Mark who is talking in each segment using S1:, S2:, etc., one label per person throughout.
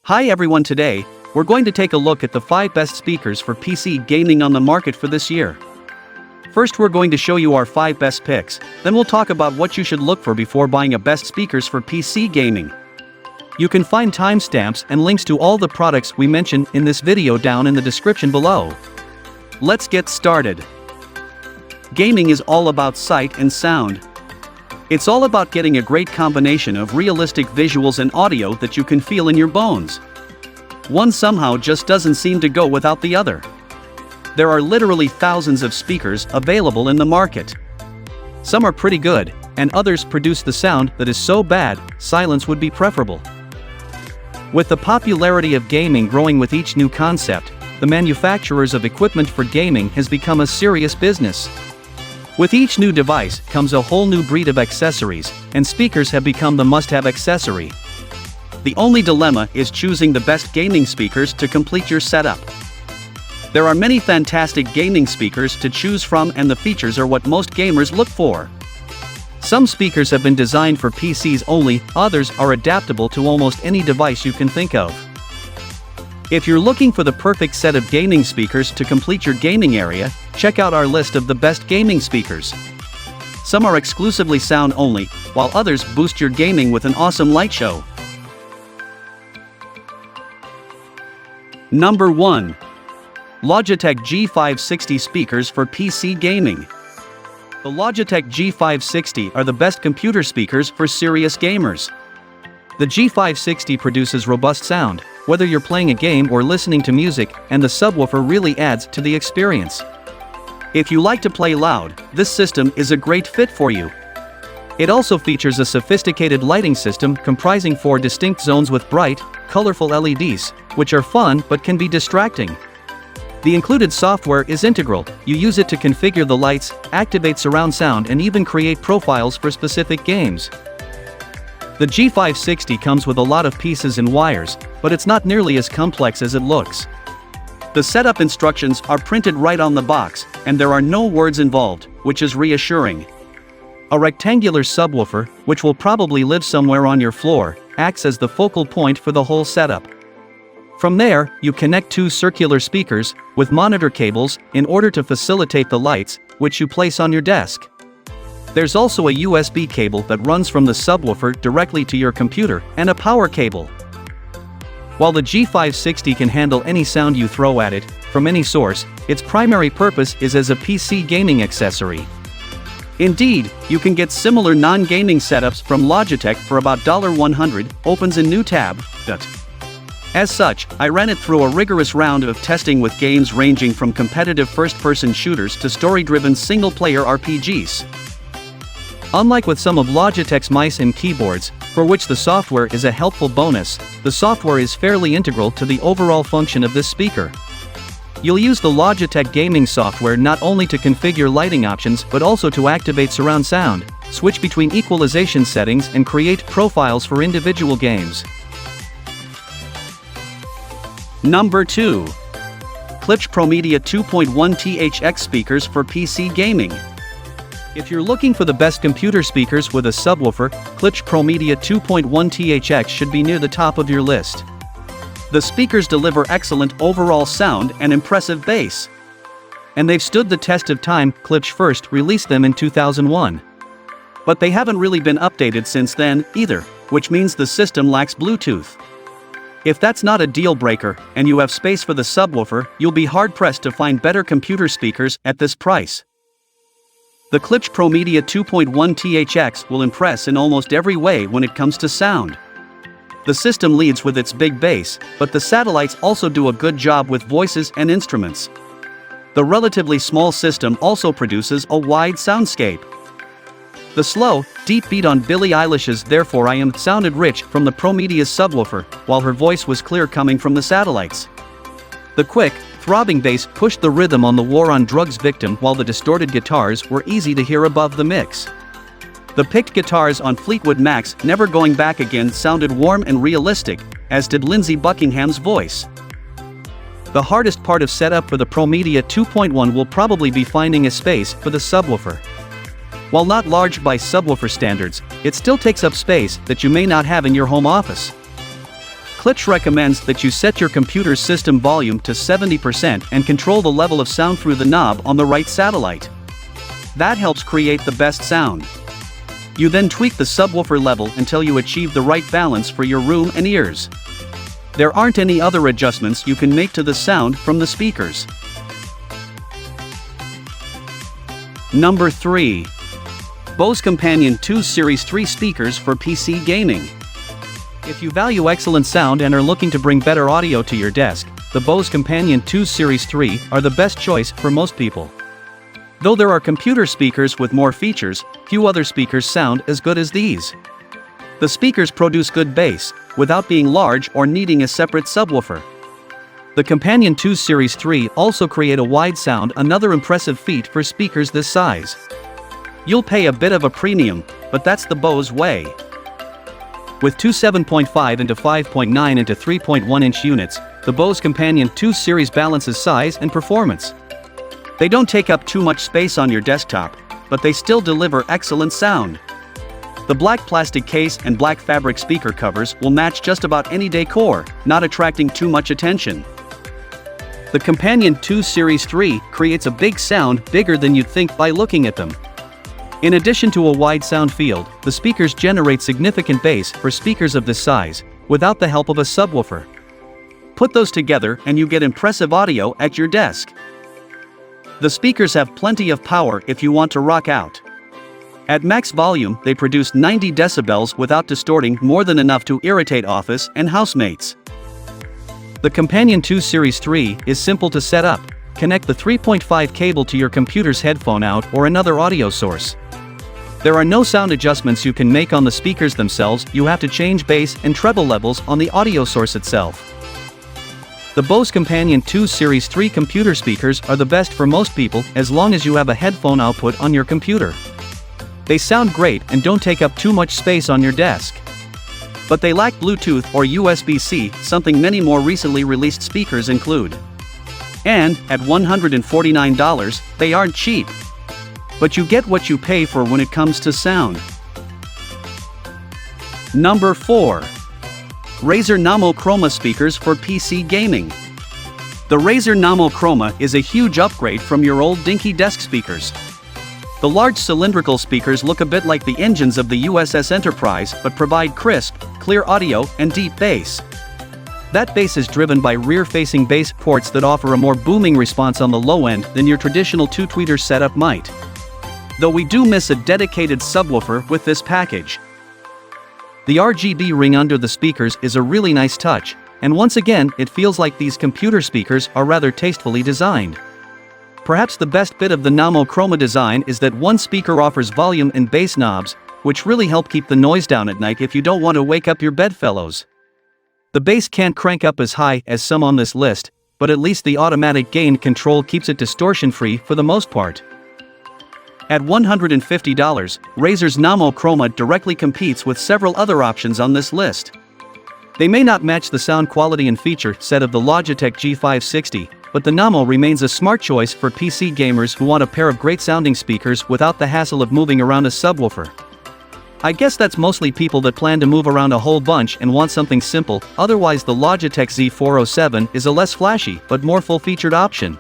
S1: Hi everyone, today, we're going to take a look at the 5 best speakers for PC gaming on the market for this year. First, we're going to show you our 5 best picks, then we'll talk about what you should look for before buying a best speakers for PC gaming. You can find timestamps and links to all the products we mention in this video down in the description below. Let's get started. Gaming is all about sight and sound. It's all about getting a great combination of realistic visuals and audio that you can feel in your bones. One somehow just doesn't seem to go without the other. There are literally thousands of speakers available in the market. Some are pretty good, and others produce the sound that is so bad, silence would be preferable. With the popularity of gaming growing with each new concept, the manufacturers of equipment for gaming has become a serious business. With each new device comes a whole new breed of accessories, and speakers have become the must-have accessory. The only dilemma is choosing the best gaming speakers to complete your setup. There are many fantastic gaming speakers to choose from, and the features are what most gamers look for. Some speakers have been designed for PCs only, others are adaptable to almost any device you can think of. If you're looking for the perfect set of gaming speakers to complete your gaming area, check out our list of the best gaming speakers. Some are exclusively sound only, while others boost your gaming with an awesome light show. Number 1. Logitech G560 speakers for PC gaming. The Logitech G560 are the best computer speakers for serious gamers. The G560 produces robust sound, whether you're playing a game or listening to music, and the subwoofer really adds to the experience. If you like to play loud, this system is a great fit for you. It also features a sophisticated lighting system comprising 4 distinct zones with bright, colorful LEDs, which are fun but can be distracting. The included software is integral. You use it to configure the lights, activate surround sound, and even create profiles for specific games. The G560 comes with a lot of pieces and wires, but it's not nearly as complex as it looks. The setup instructions are printed right on the box, and there are no words involved, which is reassuring. A rectangular subwoofer, which will probably live somewhere on your floor, acts as the focal point for the whole setup. From there, you connect 2 circular speakers, with monitor cables, in order to facilitate the lights, which you place on your desk. There's also a USB cable that runs from the subwoofer directly to your computer, and a power cable. While the G560 can handle any sound you throw at it, from any source, its primary purpose is as a PC gaming accessory. Indeed, you can get similar non-gaming setups from Logitech for about $100, opens a new tab. As such, I ran it through a rigorous round of testing with games ranging from competitive first-person shooters to story-driven single-player RPGs. Unlike with some of Logitech's mice and keyboards, for which the software is a helpful bonus, the software is fairly integral to the overall function of this speaker. You'll use the Logitech gaming software not only to configure lighting options but also to activate surround sound, switch between equalization settings, and create profiles for individual games. Number 2. Klipsch ProMedia 2.1 THX speakers for PC gaming. If you're looking for the best computer speakers with a subwoofer, Klipsch ProMedia 2.1 THX should be near the top of your list. The speakers deliver excellent overall sound and impressive bass. And they've stood the test of time. Klipsch first released them in 2001. But they haven't really been updated since then, either, which means the system lacks Bluetooth. If that's not a deal breaker, and you have space for the subwoofer, you'll be hard-pressed to find better computer speakers at this price. The Klipsch ProMedia 2.1 THX will impress in almost every way when it comes to sound. The system leads with its big bass, but the satellites also do a good job with voices and instruments. The relatively small system also produces a wide soundscape. The slow, deep beat on Billie Eilish's "Therefore I Am" sounded rich from the ProMedia's subwoofer, while her voice was clear coming from the satellites. The quick, throbbing bass pushed the rhythm on the War on Drugs victim, while the distorted guitars were easy to hear above the mix. The picked guitars on Fleetwood Mac's "Never Going Back Again" sounded warm and realistic, as did Lindsey Buckingham's voice. The hardest part of setup for the ProMedia 2.1 will probably be finding a space for the subwoofer. While not large by subwoofer standards, it still takes up space that you may not have in your home office. Klitsch recommends that you set your computer's system volume to 70% and control the level of sound through the knob on the right satellite. That helps create the best sound. You then tweak the subwoofer level until you achieve the right balance for your room and ears. There aren't any other adjustments you can make to the sound from the speakers. Number 3. Bose Companion 2 Series 3 speakers for PC gaming. If you value excellent sound and are looking to bring better audio to your desk, the Bose Companion 2 Series 3 are the best choice for most people. Though there are computer speakers with more features, few other speakers sound as good as these. The speakers produce good bass, without being large or needing a separate subwoofer. The Companion 2 Series 3 also create a wide sound, another impressive feat for speakers this size. You'll pay a bit of a premium, but that's the Bose way. With two 7.5 into 5.9 into 3.1 inch units, the Bose Companion 2 Series balances size and performance. They don't take up too much space on your desktop, but they still deliver excellent sound. The black plastic case and black fabric speaker covers will match just about any decor, not attracting too much attention. The Companion 2 Series 3 creates a big sound, bigger than you'd think by looking at them. In addition to a wide sound field, the speakers generate significant bass for speakers of this size, without the help of a subwoofer. Put those together and you get impressive audio at your desk. The speakers have plenty of power if you want to rock out. At max volume, they produce 90 decibels without distorting, more than enough to irritate office and housemates. The Companion 2 Series 3 is simple to set up. Connect the 3.5 cable to your computer's headphone out or another audio source. There are no sound adjustments you can make on the speakers themselves, you have to change bass and treble levels on the audio source itself. The Bose Companion 2 Series 3 computer speakers are the best for most people as long as you have a headphone output on your computer. They sound great and don't take up too much space on your desk. But they lack Bluetooth or USB-C, something many more recently released speakers include. And, at $149, they aren't cheap. But you get what you pay for when it comes to sound. Number 4. Razer Namo Chroma speakers for PC gaming. The Razer Namo Chroma is a huge upgrade from your old dinky desk speakers. The large cylindrical speakers look a bit like the engines of the USS Enterprise but provide crisp, clear audio and deep bass. That bass is driven by rear-facing bass ports that offer a more booming response on the low end than your traditional two-tweeter setup might. Though we do miss a dedicated subwoofer with this package. The RGB ring under the speakers is a really nice touch, and once again it feels like these computer speakers are rather tastefully designed. Perhaps the best bit of the Namo Chroma design is that one speaker offers volume and bass knobs, which really help keep the noise down at night if you don't want to wake up your bedfellows. The bass can't crank up as high as some on this list, but at least the automatic gain control keeps it distortion-free for the most part. At $150, Razer's Namo Chroma directly competes with several other options on this list. They may not match the sound quality and feature set of the Logitech G560, but the Namo remains a smart choice for PC gamers who want a pair of great sounding speakers without the hassle of moving around a subwoofer. I guess that's mostly people that plan to move around a whole bunch and want something simple, otherwise the Logitech Z407 is a less flashy but more full-featured option.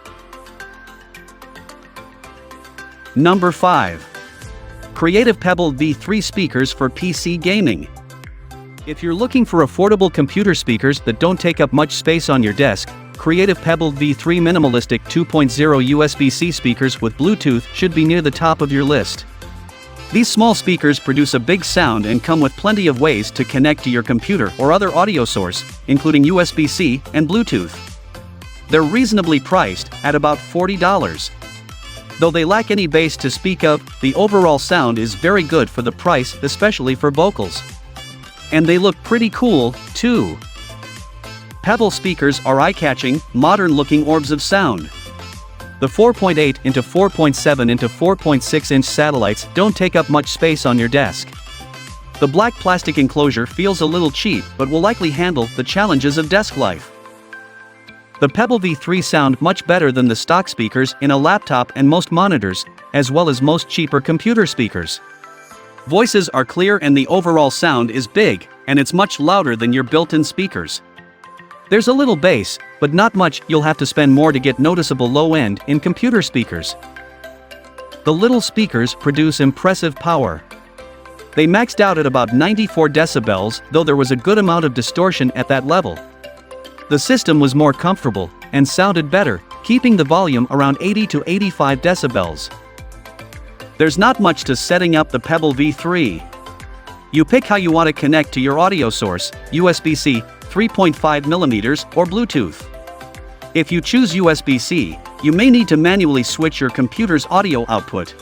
S1: Number 5. Creative Pebble V3 speakers for PC gaming. If you're looking for affordable computer speakers that don't take up much space on your desk, Creative Pebble V3 minimalistic 2.0 USB-C speakers with Bluetooth should be near the top of your list. These small speakers produce a big sound and come with plenty of ways to connect to your computer or other audio source, including USB-C and Bluetooth. They're reasonably priced, at about $40. Though they lack any bass to speak of, the overall sound is very good for the price, especially for vocals. And they look pretty cool, too. Pebble speakers are eye-catching, modern-looking orbs of sound. The 4.8 into 4.7 into 4.6 inch satellites don't take up much space on your desk. The black plastic enclosure feels a little cheap but will likely handle the challenges of desk life. The Pebble V3 sound much better than the stock speakers in a laptop and most monitors, as well as most cheaper computer speakers. Voices are clear and the overall sound is big, and it's much louder than your built-in speakers. There's a little bass, but not much. You'll have to spend more to get noticeable low end in computer speakers. The little speakers produce impressive power. They maxed out at about 94 decibels, though there was a good amount of distortion at that level. The system was more comfortable and sounded better, keeping the volume around 80 to 85 decibels. There's not much to setting up the Pebble V3. You pick how you want to connect to your audio source, USB-C, 3.5mm, or Bluetooth. If you choose USB-C, you may need to manually switch your computer's audio output.